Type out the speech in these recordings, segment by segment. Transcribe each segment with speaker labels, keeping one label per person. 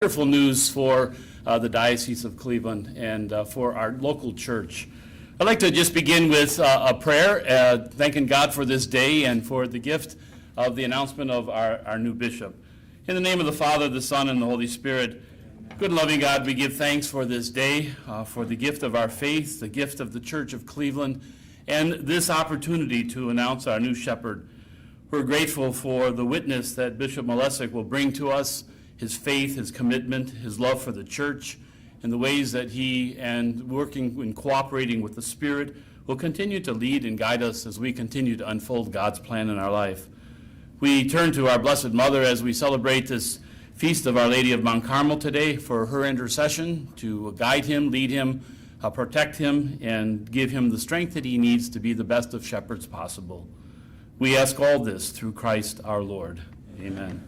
Speaker 1: Wonderful news for the Diocese of Cleveland and for our local church. I'd like to just begin with a prayer, thanking God for this day and for the gift of the announcement of our new bishop. In the name of the Father, the Son, and the Holy Spirit, good loving God, we give thanks for this day, for the gift of our faith, the gift of the Church of Cleveland, and this opportunity to announce our new shepherd. We're grateful for the witness that Bishop Malesic will bring to us, his faith, his commitment, his love for the church, and the ways that he, and working and cooperating with the Spirit, will continue to lead and guide us as we continue to unfold God's plan in our life. We turn to our Blessed Mother as we celebrate this feast of Our Lady of Mount Carmel today for her intercession to guide him, lead him, protect him, and give him the strength that he needs to be the best of shepherds possible. We ask all this through Christ our Lord. Amen.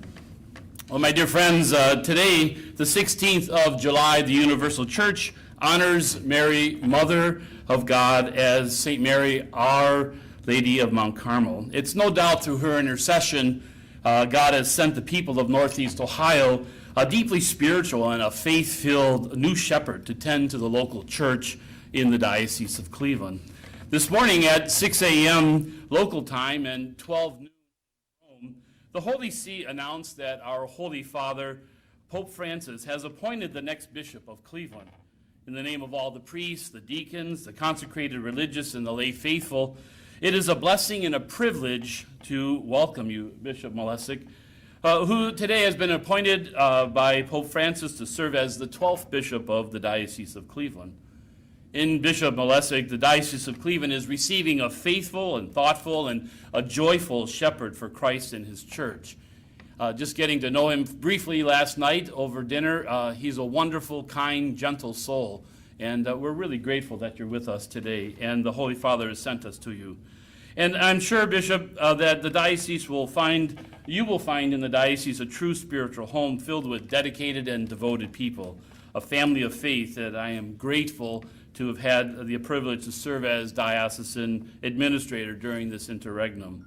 Speaker 1: Well, my dear friends, today, the 16th of July, the Universal Church honors Mary, Mother of God, as St. Mary, Our Lady of Mount Carmel. It's no doubt through her intercession, God has sent the people of Northeast Ohio a deeply spiritual and a faith-filled new shepherd to tend to the local church in the Diocese of Cleveland. This morning at 6 a.m. local time and 12 noon, the Holy See announced that our Holy Father, Pope Francis, has appointed the next bishop of Cleveland. In the name of all the priests, the deacons, the consecrated religious, and the lay faithful, it is a blessing and a privilege to welcome you, Bishop Malesic, who today has been appointed by Pope Francis to serve as the 12th bishop of the Diocese of Cleveland. In Bishop Malesic, the Diocese of Cleveland is receiving a faithful and thoughtful and a joyful shepherd for Christ and his church. Just getting to know him briefly last night over dinner, he's a wonderful, kind, gentle soul. And we're really grateful that you're with us today, and the Holy Father has sent us to you. And I'm sure, Bishop, that the diocese you will find in the diocese a true spiritual home filled with dedicated and devoted people, a family of faith that I am grateful to have had the privilege to serve as diocesan administrator during this interregnum.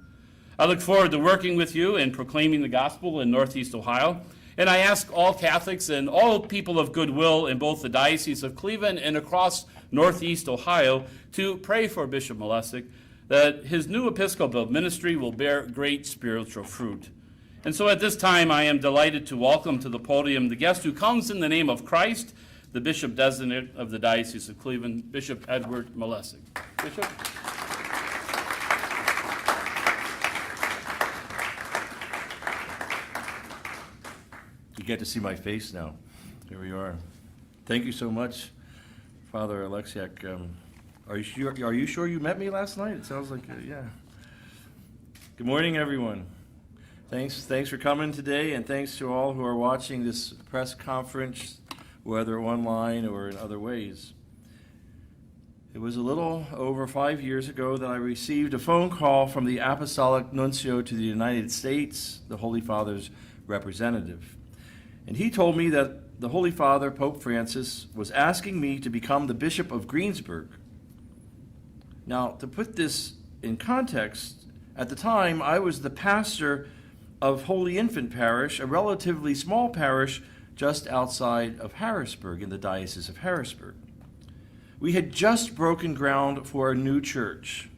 Speaker 1: I look forward to working with you and proclaiming the gospel in Northeast Ohio. And I ask all Catholics and all people of goodwill in both the Diocese of Cleveland and across Northeast Ohio to pray for Bishop Malesic, that his new episcopal ministry will bear great spiritual fruit. And so at this time, I am delighted to welcome to the podium the guest who comes in the name of Christ, the Bishop Designate of the Diocese of Cleveland, Bishop Edward Malesic. Bishop.
Speaker 2: You get to see my face now. Here we are. Thank you so much, Father Alexiak. Are you sure you met me last night? It sounds like, yeah. Good morning, everyone. Thanks for coming today, and thanks to all who are watching this press conference, whether online or in other ways. It was a little over 5 years ago that I received a phone call from the Apostolic Nuncio to the United States, the Holy Father's representative. And he told me that the Holy Father, Pope Francis, was asking me to become the Bishop of Greensburg. Now, to put this in context, at the time I was the pastor of Holy Infant Parish, a relatively small parish just outside of Harrisburg in the Diocese of Harrisburg. We had just broken ground for a new church.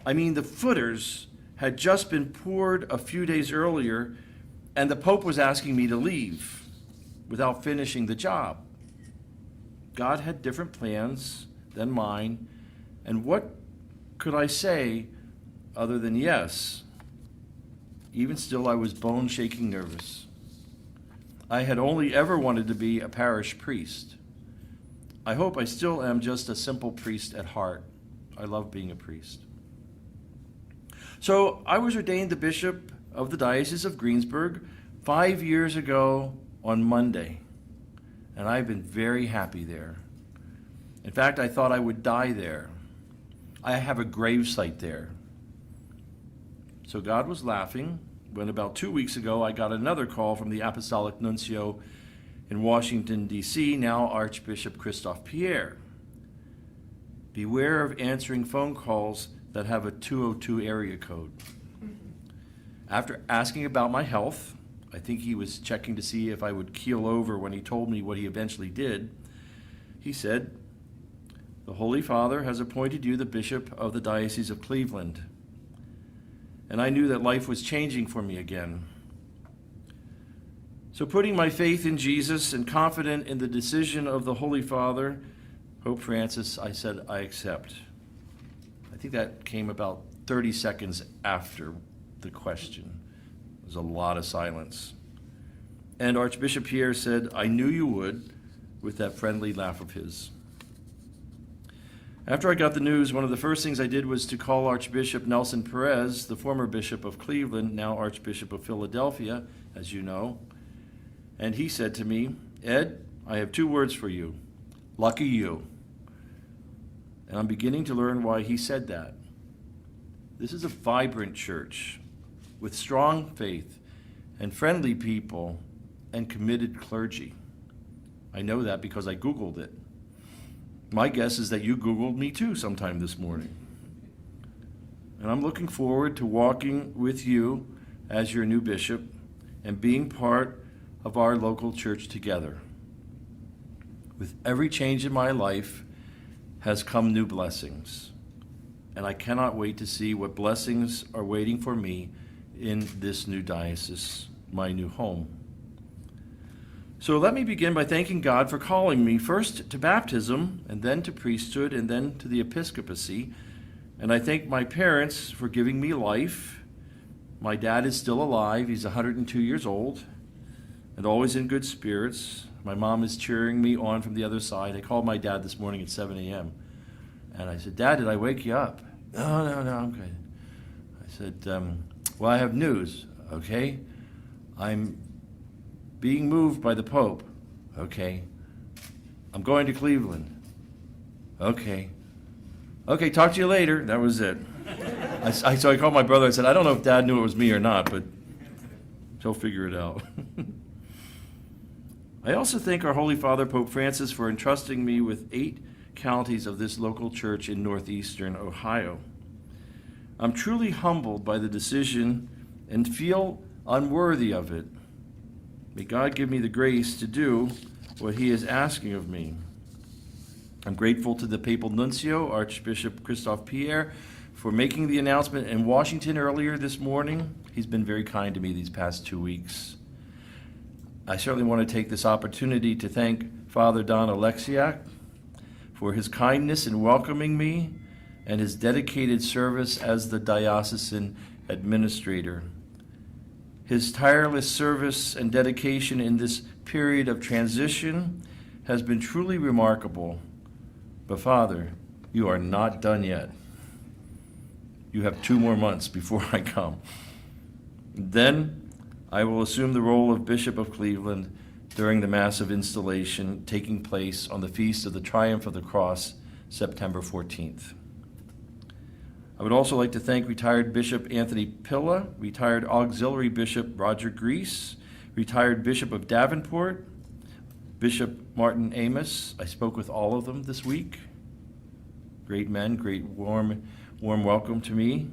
Speaker 2: I mean, the footers had just been poured a few days earlier, and the Pope was asking me to leave without finishing the job. God had different plans than mine, and what could I say other than yes? Even still, I was bone-shaking nervous. I had only ever wanted to be a parish priest. I hope I still am just a simple priest at heart. I love being a priest. So I was ordained the bishop of the Diocese of Greensburg 5 years ago on Monday, and I've been very happy there. In fact, I thought I would die there. I have a gravesite there. So God was laughing when about 2 weeks ago I got another call from the Apostolic Nuncio in Washington, D.C., now Archbishop Christophe Pierre. Beware of answering phone calls that have a 202 area code. After asking about my health, I think he was checking to see if I would keel over when he told me what he eventually did. He said, "The Holy Father has appointed you the bishop of the Diocese of Cleveland." And I knew that life was changing for me again. So putting my faith in Jesus and confident in the decision of the Holy Father, Pope Francis, I said, I accept. I think that came about 30 seconds after the question. There was a lot of silence. And Archbishop Pierre said, "I knew you would," with that friendly laugh of his. After I got the news, one of the first things I did was to call Archbishop Nelson Perez, the former Bishop of Cleveland, now Archbishop of Philadelphia, as you know. And he said to me, "Ed, I have 2 words for you. Lucky you." And I'm beginning to learn why he said that. This is a vibrant church with strong faith and friendly people and committed clergy. I know that because I Googled it. My guess is that you Googled me too sometime this morning. And I'm looking forward to walking with you as your new bishop and being part of our local church together. With every change in my life has come new blessings, and I cannot wait to see what blessings are waiting for me in this new diocese, my new home. So let me begin by thanking God for calling me first to baptism, and then to priesthood, and then to the episcopacy. And I thank my parents for giving me life. My dad is still alive. He's 102 years old and always in good spirits. My mom is cheering me on from the other side. I called my dad this morning at 7 a.m. And I said, "Dad, did I wake you up?" No, I'm good. I said, "Well, I have news, okay? I'm being moved by the Pope, okay? I'm going to Cleveland, okay? Okay, talk to you later." That was it. So I called my brother. I said, "I don't know if Dad knew it was me or not, but he'll figure it out." I also thank our Holy Father, Pope Francis, for entrusting me with 8 counties of this local church in northeastern Ohio. I'm truly humbled by the decision and feel unworthy of it. May God give me the grace to do what he is asking of me. I'm grateful to the Papal Nuncio, Archbishop Christophe Pierre, for making the announcement in Washington earlier this morning. He's been very kind to me these past 2 weeks. I certainly want to take this opportunity to thank Father Don Alexiak for his kindness in welcoming me and his dedicated service as the diocesan administrator. His tireless service and dedication in this period of transition has been truly remarkable. But Father, you are not done yet. You have 2 more months before I come. Then I will assume the role of Bishop of Cleveland during the Mass of Installation taking place on the Feast of the Triumph of the Cross, September 14th. I would also like to thank retired Bishop Anthony Pilla, retired Auxiliary Bishop Roger Grease, retired Bishop of Davenport, Bishop Martin Amos. I spoke with all of them this week. Great men, great warm welcome to me.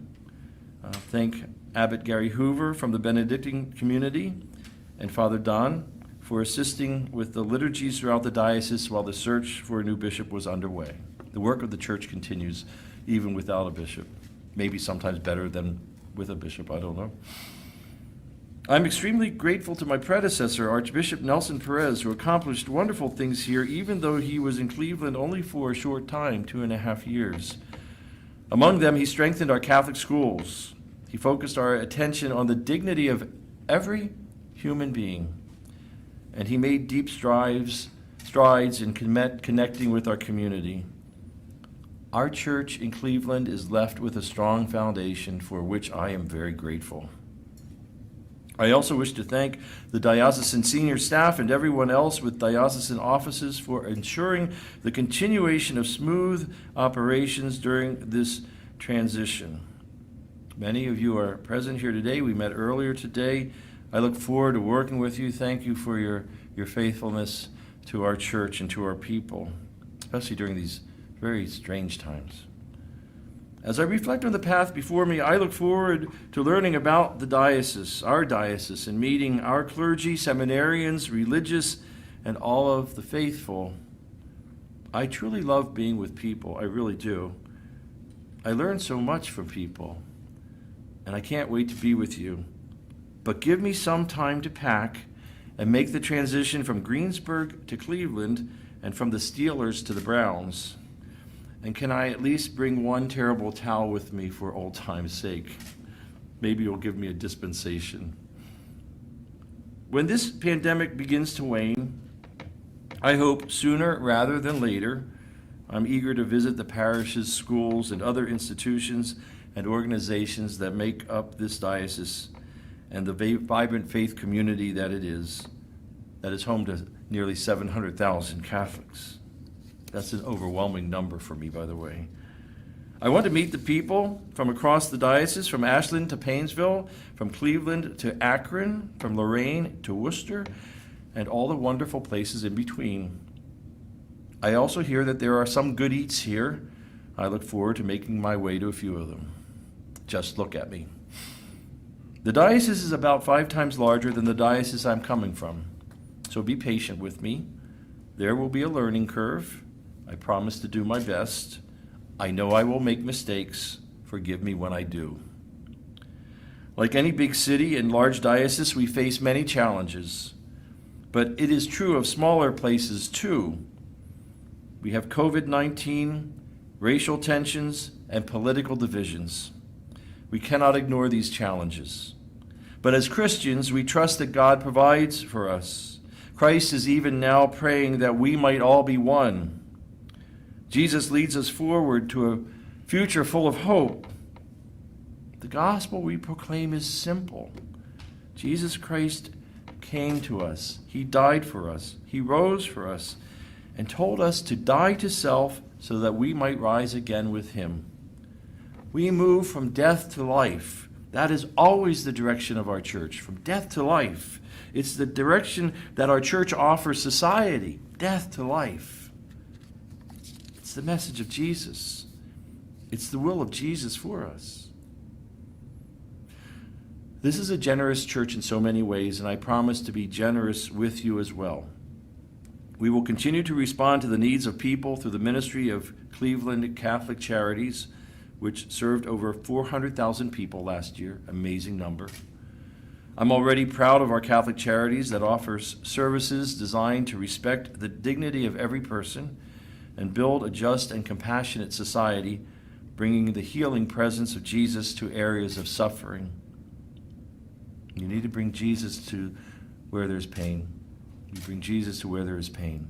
Speaker 2: Thank Abbot Gary Hoover from the Benedictine community and Father Don for assisting with the liturgies throughout the diocese while the search for a new bishop was underway. The work of the church continues even without a bishop. Maybe sometimes better than with a bishop, I don't know. I'm extremely grateful to my predecessor, Archbishop Nelson Perez, who accomplished wonderful things here, even though he was in Cleveland only for a short time, 2.5 years. Among them, he strengthened our Catholic schools. He focused our attention on the dignity of every human being, and he made deep strides in connecting with our community. Our church in Cleveland is left with a strong foundation for which I am very grateful. I also wish to thank the diocesan senior staff and everyone else with diocesan offices for ensuring the continuation of smooth operations during this transition. Many of you are present here today. We met earlier today. I look forward to working with you. Thank you for your faithfulness to our church and to our people, especially during these very strange times. As I reflect on the path before me, I look forward to learning about the diocese, our diocese, and meeting our clergy, seminarians, religious, and all of the faithful. I truly love being with people, I really do. I learn so much from people, and I can't wait to be with you. But give me some time to pack and make the transition from Greensburg to Cleveland and from the Steelers to the Browns. And can I at least bring one terrible towel with me for old time's sake? Maybe you'll give me a dispensation. When this pandemic begins to wane, I hope sooner rather than later, I'm eager to visit the parishes, schools, and other institutions and organizations that make up this diocese and the vibrant faith community that it is, that is home to nearly 700,000 Catholics. That's an overwhelming number for me, by the way. I want to meet the people from across the diocese, from Ashland to Painesville, from Cleveland to Akron, from Lorraine to Worcester, and all the wonderful places in between. I also hear that there are some good eats here. I look forward to making my way to a few of them. Just look at me. The diocese is about 5 times larger than the diocese I'm coming from, so be patient with me. There will be a learning curve. I promise to do my best. I know I will make mistakes. Forgive me when I do. Like any big city and large diocese, we face many challenges, but it is true of smaller places too. We have COVID-19, racial tensions, and political divisions. We cannot ignore these challenges. But as Christians, we trust that God provides for us. Christ is even now praying that we might all be one. Jesus leads us forward to a future full of hope. The gospel we proclaim is simple. Jesus Christ came to us. He died for us. He rose for us and told us to die to self so that we might rise again with him. We move from death to life. That is always the direction of our church, from death to life. It's the direction that our church offers society, death to life. It's the message of Jesus. It's the will of Jesus for us. This is a generous church in so many ways, and I promise to be generous with you as well. We will continue to respond to the needs of people through the ministry of Cleveland Catholic Charities, which served over 400,000 people last year, amazing number. I'm already proud of our Catholic Charities that offers services designed to respect the dignity of every person and build a just and compassionate society, bringing the healing presence of Jesus to areas of suffering. You need to bring Jesus to where there's pain. You bring Jesus to where there is pain.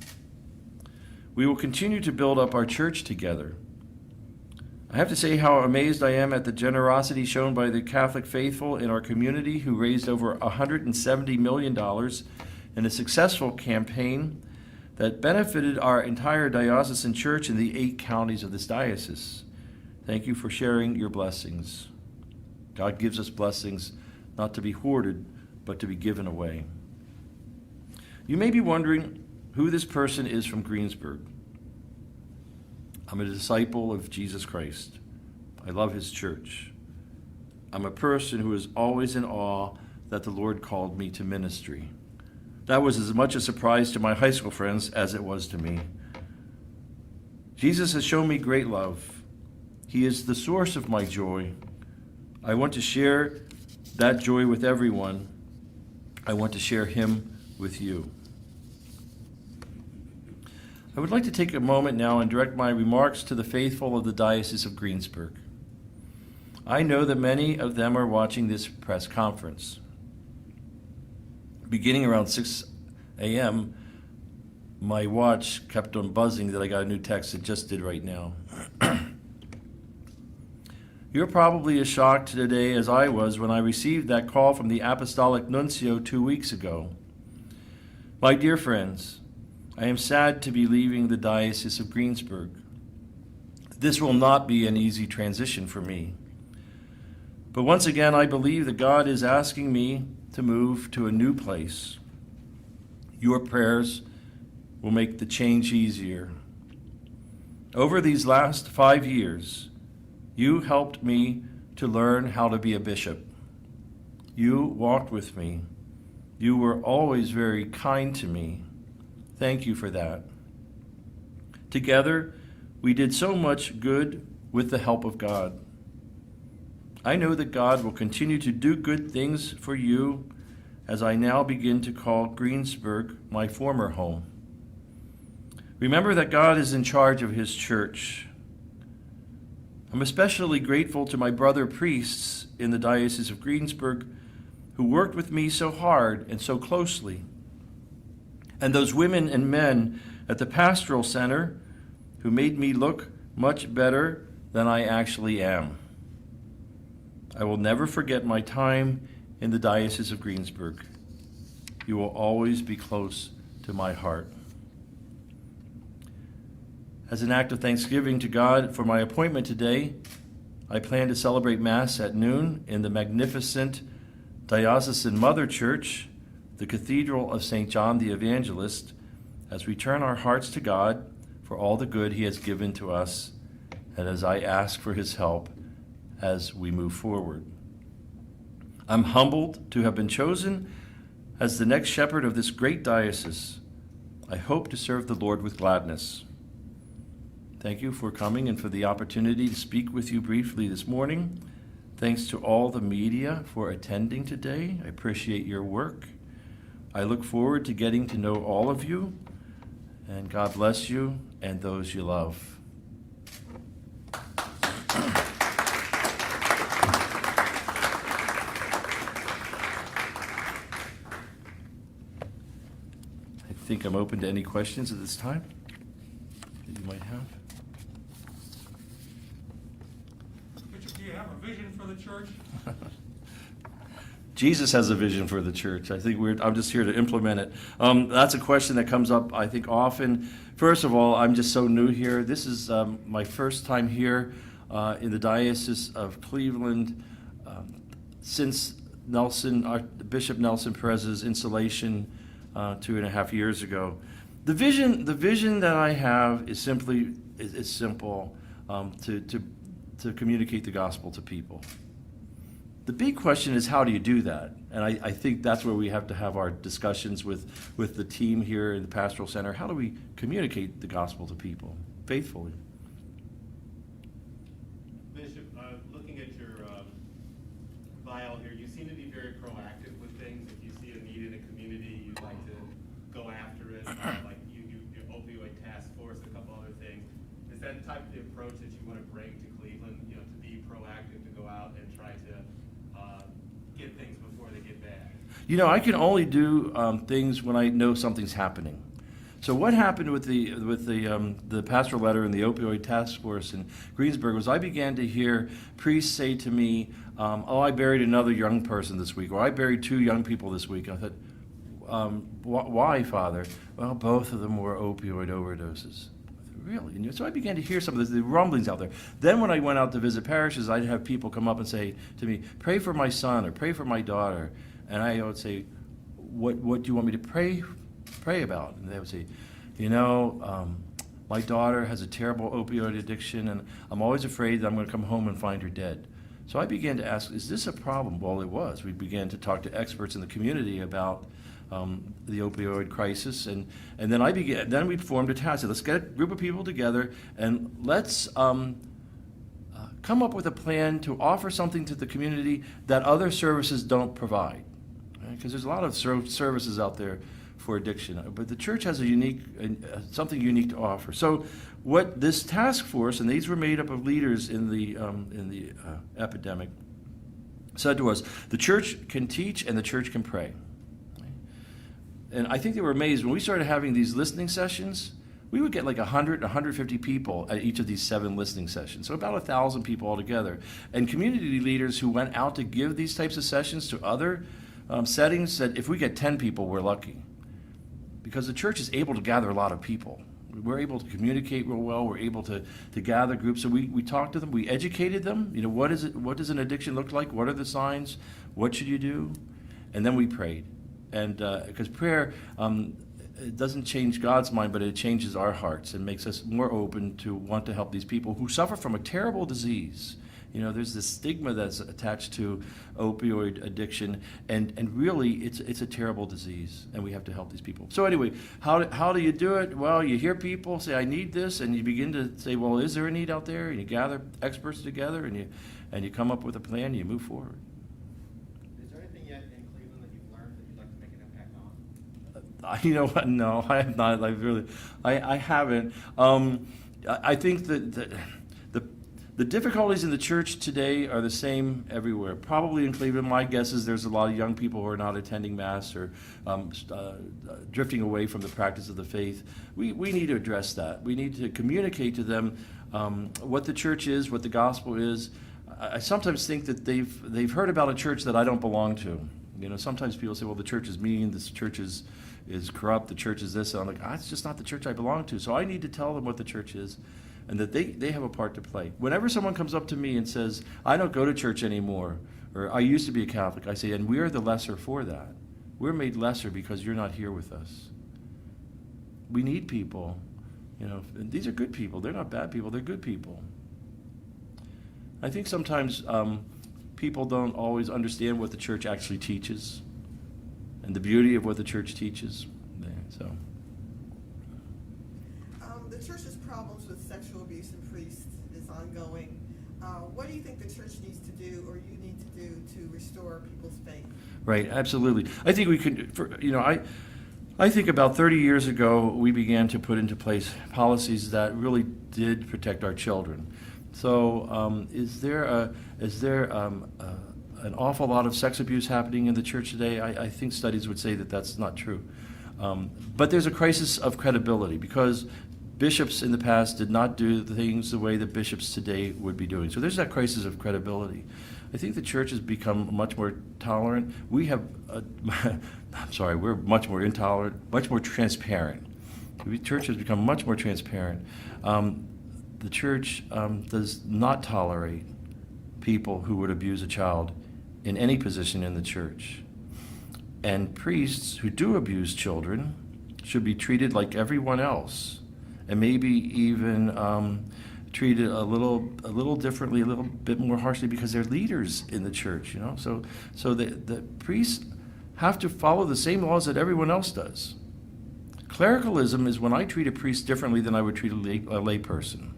Speaker 2: We will continue to build up our church together. I have to say how amazed I am at the generosity shown by the Catholic faithful in our community, who raised over $170 million in a successful campaign that benefited our entire diocesan church in the 8 counties of this diocese. Thank you for sharing your blessings. God gives us blessings not to be hoarded, but to be given away. You may be wondering who this person is from Greensburg. I'm a disciple of Jesus Christ. I love his church. I'm a person who is always in awe that the Lord called me to ministry. That was as much a surprise to my high school friends as it was to me. Jesus has shown me great love. He is the source of my joy. I want to share that joy with everyone. I want to share him with you. I would like to take a moment now and direct my remarks to the faithful of the Diocese of Greensburg. I know that many of them are watching this press conference. Beginning around 6 a.m., my watch kept on buzzing that I got a new text. It just did right now. You're probably as shocked today as I was when I received that call from the Apostolic Nuncio 2 weeks ago. My dear friends, I am sad to be leaving the Diocese of Greensburg. This will not be an easy transition for me. But once again, I believe that God is asking me to move to a new place. Your prayers will make the change easier. Over these last 5 years, You helped me to learn how to be a bishop. You walked with me. You were always very kind to me. Thank you for that. Together, we did so much good with the help of God. I know that God will continue to do good things for you as I now begin to call Greensburg my former home. Remember that God is in charge of his church. I'm especially grateful to my brother priests in the Diocese of Greensburg who worked with me so hard and so closely, and those women and men at the pastoral center who made me look much better than I actually am. I will never forget my time in the Diocese of Greensburg. You will always be close to my heart. As an act of thanksgiving to God for my appointment today, I plan to celebrate Mass at noon in the magnificent Diocesan Mother Church, the Cathedral of St. John the Evangelist, as we turn our hearts to God for all the good he has given to us, and as I ask for his help as we move forward. I'm humbled to have been chosen as the next shepherd of this great diocese. I hope to serve the Lord with gladness. Thank you for coming and for the opportunity to speak with you briefly this morning. Thanks to all the media for attending today. I appreciate your work. I look forward to getting to know all of you, and God bless you and those you love. I think I'm open to any questions at this time that you might have.
Speaker 3: Richard, do you have a vision for the church?
Speaker 2: Jesus has a vision for the church. I think I'm just here to implement it. That's a question that comes up, I think, often. First of all, I'm just so new here. This is my first time here in the Diocese of Cleveland since Bishop Nelson Perez's installation 2.5 years ago. The vision that I have is simple, to communicate the gospel to people. The big question is, how do you do that? And I think that's where we have to have our discussions with the team here in the Pastoral Center. How do we communicate the gospel to people faithfully?
Speaker 4: Bishop, looking at your bio here, you seem to be very proactive with things. If you see a need in a community, you'd like to go after it, like your opioid task force, a couple other things. Is that the type of the approach that you want to bring to Cleveland, to be proactive, to go out and try to get things before they get bad?
Speaker 2: I can only do things when I know something's happening. So what happened with the pastoral letter and the opioid task force in Greensburg was I began to hear priests say to me, I buried another young person this week, or I buried 2 young people this week. I thought, why, Father? Well, both of them were opioid overdoses. Really? And so I began to hear some of the rumblings out there. Then when I went out to visit parishes, I'd have people come up and say to me, pray for my son or pray for my daughter. And I would say, what do you want me to pray about? And they would say, my daughter has a terrible opioid addiction, and I'm always afraid that I'm going to come home and find her dead. So I began to ask, is this a problem? Well, it was. We began to talk to experts in the community about the opioid crisis, and then we formed a task. Let's get a group of people together and let's come up with a plan to offer something to the community that other services don't provide. Because there's a lot of services out there for addiction, but the church has something unique to offer. So what this task force, and these were made up of leaders in the epidemic, said to us, the church can teach and the church can pray. And I think they were amazed when we started having these listening sessions. We would get like 100, 150 people at each of these 7 listening sessions, so about 1,000 people altogether. And community leaders who went out to give these types of sessions to other settings said, if we get 10 people, we're lucky. Because the church is able to gather a lot of people. We're able to communicate real well. We're able to gather groups. So we talked to them. We educated them. What does an addiction look like? What are the signs? What should you do? And then we prayed. And because prayer, it doesn't change God's mind, but it changes our hearts and makes us more open to want to help these people who suffer from a terrible disease. There's this stigma that's attached to opioid addiction, and really it's a terrible disease, and we have to help these people. So anyway, how do you do it? Well, you hear people say, I need this, and you begin to say, well, is there a need out there? And you gather experts together, and you come up with a plan, and you move forward.
Speaker 4: Is there anything yet in Cleveland that you've learned that you'd like to make an impact on?
Speaker 2: You know what? No, I have not. I haven't. I think that the difficulties in the church today are the same everywhere. Probably in Cleveland, my guess is there's a lot of young people who are not attending Mass or drifting away from the practice of the faith. We need to address that. We need to communicate to them what the church is, what the gospel is. I sometimes think that they've heard about a church that I don't belong to. Sometimes people say, well, the church is mean, this church is corrupt, the church is this. And I'm like, it's just not the church I belong to. So I need to tell them what the church is, and that they have a part to play. Whenever someone comes up to me and says, I don't go to church anymore, or I used to be a Catholic, I say, and we are the lesser for that. We're made lesser because you're not here with us. We need people. And these are good people. They're not bad people. They're good people. I think sometimes people don't always understand what the church actually teaches and the beauty of what the church teaches. So.
Speaker 5: The church's problems with sexual abuse in priests is ongoing. What do you think the church needs to do, or you need to do, to restore people's faith?
Speaker 2: Right, absolutely. I think we could, I think about 30 years ago, we began to put into place policies that really did protect our children. So is there an awful lot of sex abuse happening in the church today? I think studies would say that that's not true. But there's a crisis of credibility because bishops in the past did not do the things the way that bishops today would be doing. So there's that crisis of credibility. I think the church has become much more tolerant. We're much more intolerant, much more transparent. The church has become much more transparent. The church does not tolerate people who would abuse a child in any position in the church. And priests who do abuse children should be treated like everyone else, and maybe even treated a little differently, a little bit more harshly, because they're leaders in the church. So the priests have to follow the same laws that everyone else does. Clericalism is when I treat a priest differently than I would treat a lay person.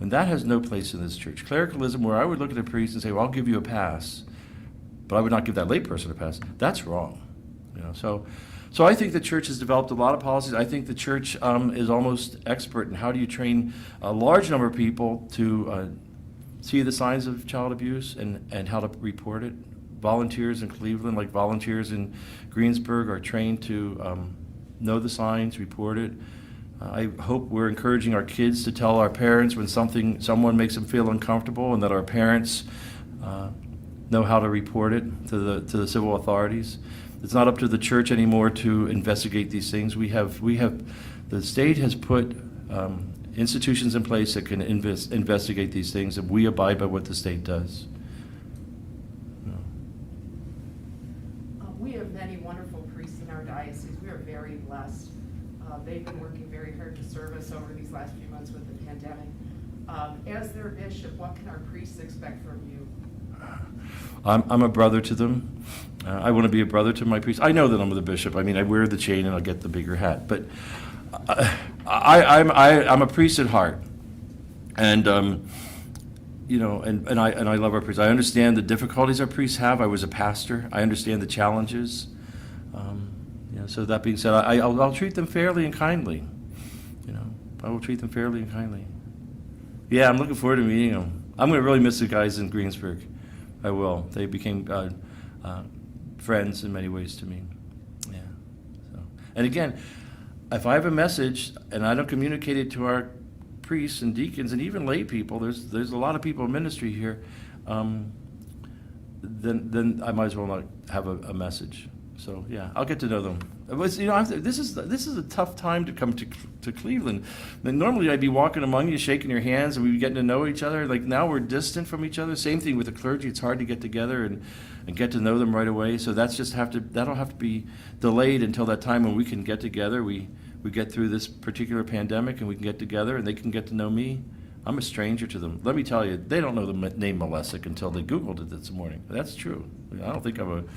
Speaker 2: And that has no place in this church. Clericalism, where I would look at a priest and say, well, I'll give you a pass, but I would not give that lay person a pass, that's wrong. So I think the church has developed a lot of policies. I think the church is almost expert in how do you train a large number of people to see the signs of child abuse and how to report it. Volunteers in Cleveland, like volunteers in Greensburg, are trained to know the signs, report it. I hope we're encouraging our kids to tell our parents when someone makes them feel uncomfortable, and that our parents know how to report it to the civil authorities. It's not up to the church anymore to investigate these things. The state has put institutions in place that can investigate these things, and we abide by what the state does.
Speaker 6: We have many wonderful priests in our diocese. We are very blessed. They've been working very hard to serve us over these last few months with the pandemic. As their bishop, what can our priests expect from you?
Speaker 2: I'm a brother to them. I want to be a brother to my priests. I know that I'm the bishop. I mean, I wear the chain and I'll get the bigger hat. But I'm a priest at heart, and and I love our priests. I understand the difficulties our priests have. I was a pastor. I understand the challenges. So that being said, I'll treat them fairly and kindly. I will treat them fairly and kindly. Yeah, I'm looking forward to meeting them. I'm going to really miss the guys in Greensburg. I will. They became friends in many ways to me. Yeah. And again, if I have a message and I don't communicate it to our priests and deacons and even lay people, there's a lot of people in ministry here, then I might as well not have a message. So yeah, I'll get to know them. This is a tough time to come to Cleveland. Normally I'd be walking among you, shaking your hands, and we'd be getting to know each other. Like now we're distant from each other. Same thing with the clergy. It's hard to get together and get to know them right away. So that'll have to be delayed until that time when we can get together. We get through this particular pandemic and we can get together and they can get to know me. I'm a stranger to them. Let me tell you, they don't know the name Malesic until they Googled it this morning. That's true. I don't think I'm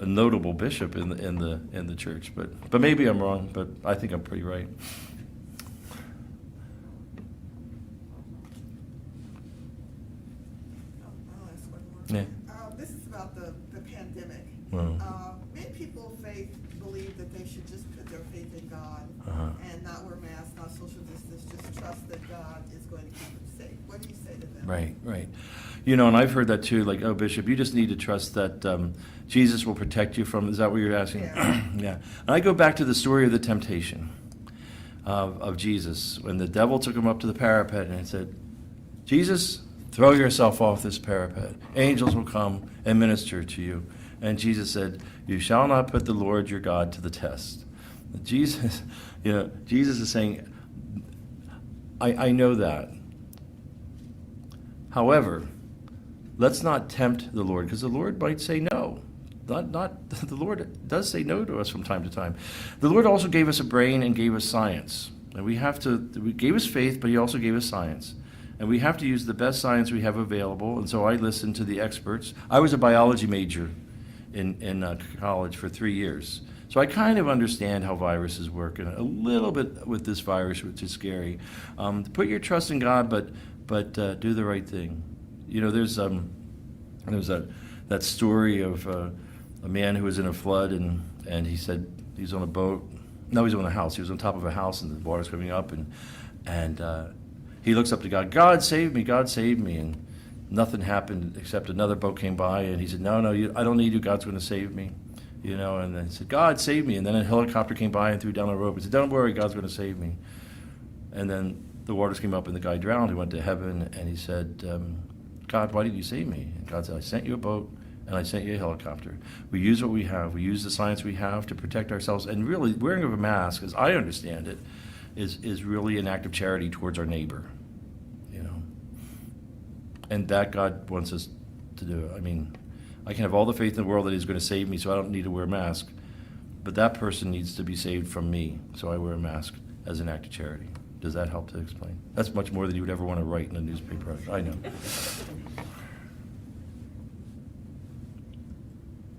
Speaker 2: a notable bishop in the church, but maybe I'm wrong. But I think I'm pretty right.
Speaker 5: I'll ask one more.
Speaker 2: Yeah.
Speaker 5: This is about the pandemic.
Speaker 2: Wow.
Speaker 5: Many people believe that they should just put their faith in God and not wear masks, not social distance, just trust that God is going to keep them safe. What do you say to them?
Speaker 2: Right. And I've heard that too, like, oh, Bishop, you just need to trust that Jesus will protect you from, is that what you're asking?
Speaker 5: Yeah.
Speaker 2: Yeah. And I go back to the story of the temptation of Jesus, when the devil took him up to the parapet and said, Jesus, throw yourself off this parapet. Angels will come and minister to you. And Jesus said, you shall not put the Lord your God to the test. Jesus is saying, I know that. However, let's not tempt the Lord, because the Lord might say no. Not the Lord does say no to us from time to time. The Lord also gave us a brain and gave us science. And we gave us faith, but he also gave us science. And we have to use the best science we have available. And so I listened to the experts. I was a biology major in college for 3 years. So I kind of understand how viruses work, and a little bit with this virus, which is scary. Put your trust in God, but do the right thing. There's that story of a man who was in a flood, and he said he's on a boat. No, he's on a house. He was on top of a house, and the water's coming up, and he looks up to God. God save me! God save me! And nothing happened except another boat came by, and he said, No, I don't need you. God's going to save me. And then he said, God save me! And then a helicopter came by and threw down a rope. He said, Don't worry, God's going to save me. And then the waters came up, and the guy drowned. He went to heaven, and he said, God, why didn't you save me? And God said, I sent you a boat, and I sent you a helicopter. We use what we have. We use the science we have to protect ourselves. And really, wearing of a mask, as I understand it, is really an act of charity towards our neighbor. And that God wants us to do. I mean, I can have all the faith in the world that he's going to save me, so I don't need to wear a mask. But that person needs to be saved from me, so I wear a mask as an act of charity. Does that help to explain? That's much more than you would ever want to write in a newspaper. I know.